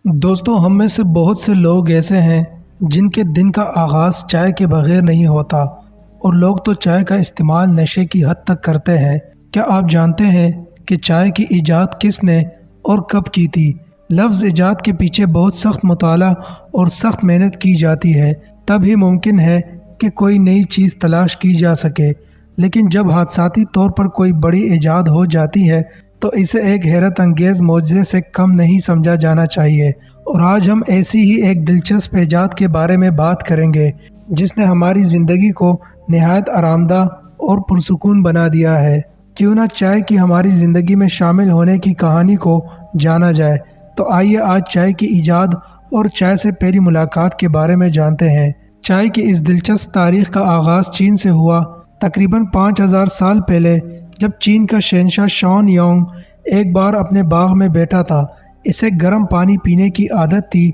دوستوں، ہم میں سے بہت سے لوگ ایسے ہیں جن کے دن کا آغاز چائے کے بغیر نہیں ہوتا، اور لوگ تو چائے کا استعمال نشے کی حد تک کرتے ہیں۔ کیا آپ جانتے ہیں کہ چائے کی ایجاد کس نے اور کب کی تھی؟ لفظ ایجاد کے پیچھے بہت سخت مطالعہ اور سخت محنت کی جاتی ہے، تب ہی ممکن ہے کہ کوئی نئی چیز تلاش کی جا سکے۔ لیکن جب حادثاتی طور پر کوئی بڑی ایجاد ہو جاتی ہے تو اسے ایک حیرت انگیز معجزے سے کم نہیں سمجھا جانا چاہیے۔ اور آج ہم ایسی ہی ایک دلچسپ ایجاد کے بارے میں بات کریں گے جس نے ہماری زندگی کو نہایت آرام دہ اور پرسکون بنا دیا ہے۔ کیوں نہ چائے کی ہماری زندگی میں شامل ہونے کی کہانی کو جانا جائے۔ تو آئیے آج چائے کی ایجاد اور چائے سے پہلی ملاقات کے بارے میں جانتے ہیں۔ چائے کی اس دلچسپ تاریخ کا آغاز چین سے ہوا، تقریباً 5000 سال پہلے، جب چین کا شہنشاہ شان یونگ ایک بار اپنے باغ میں بیٹھا تھا۔ اسے گرم پانی پینے کی عادت تھی،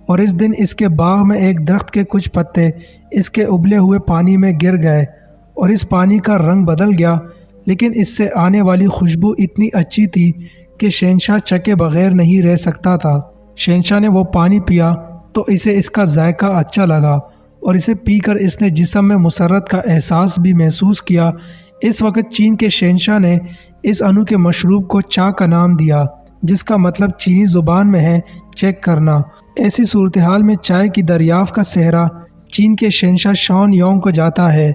اور اس دن اس کے باغ میں ایک درخت کے کچھ پتے اس کے ابلے ہوئے پانی میں گر گئے اور اس پانی کا رنگ بدل گیا، لیکن اس سے آنے والی خوشبو اتنی اچھی تھی کہ شہنشاہ چکے بغیر نہیں رہ سکتا تھا۔ شہنشاہ نے وہ پانی پیا تو اسے اس کا ذائقہ اچھا لگا، اور اسے پی کر اس نے جسم میں مسرت کا احساس بھی محسوس کیا۔ اس وقت چین کے شہنشاہ نے اس انوکھے مشروب کو چا کا نام دیا، جس کا مطلب چینی زبان میں ہے چیک کرنا۔ ایسی صورتحال میں چائے کی دریافت کا سہرا چین کے شہنشاہ شان یونگ کو جاتا ہے۔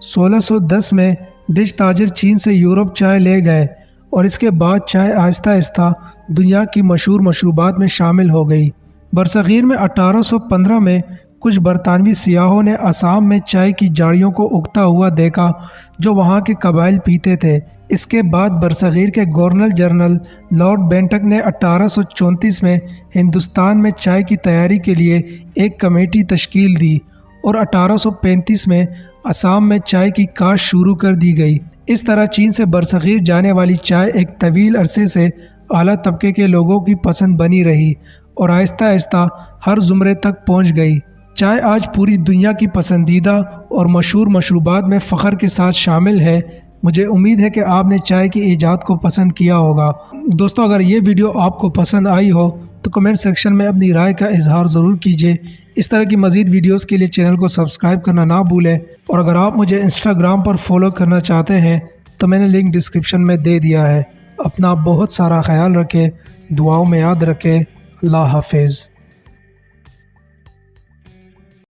1610 میں ڈچ تاجر چین سے یورپ چائے لے گئے، اور اس کے بعد چائے آہستہ آہستہ دنیا کی مشہور مشروبات میں شامل ہو گئی۔ برصغیر میں 1815 میں کچھ برطانوی سیاحوں نے آسام میں چائے کی جھاڑیوں کو اگتا ہوا دیکھا جو وہاں کے قبائل پیتے تھے۔ اس کے بعد برصغیر کے گورنر جنرل لارڈ بینٹک نے 1834 میں ہندوستان میں چائے کی تیاری کے لیے ایک کمیٹی تشکیل دی، اور 1835 میں آسام میں چائے کی کاشت شروع کر دی گئی۔ اس طرح چین سے برصغیر جانے والی چائے ایک طویل عرصے سے اعلیٰ طبقے کے لوگوں کی پسند بنی رہی، اور آہستہ آہستہ ہر زمرے تک پہنچ گئی۔ چائے آج پوری دنیا کی پسندیدہ اور مشہور مشروبات میں فخر کے ساتھ شامل ہے۔ مجھے امید ہے کہ آپ نے چائے کی ایجاد کو پسند کیا ہوگا۔ دوستو، اگر یہ ویڈیو آپ کو پسند آئی ہو تو کمنٹ سیکشن میں اپنی رائے کا اظہار ضرور کیجیے۔ اس طرح کی مزید ویڈیوز کے لیے چینل کو سبسکرائب کرنا نہ بھولیں، اور اگر آپ مجھے انسٹاگرام پر فالو کرنا چاہتے ہیں تو میں نے لنک ڈسکرپشن میں دے دیا ہے۔ اپنا بہت سارا خیال رکھیں، دعاؤں میں یاد رکھیں۔ اللہ حافظ۔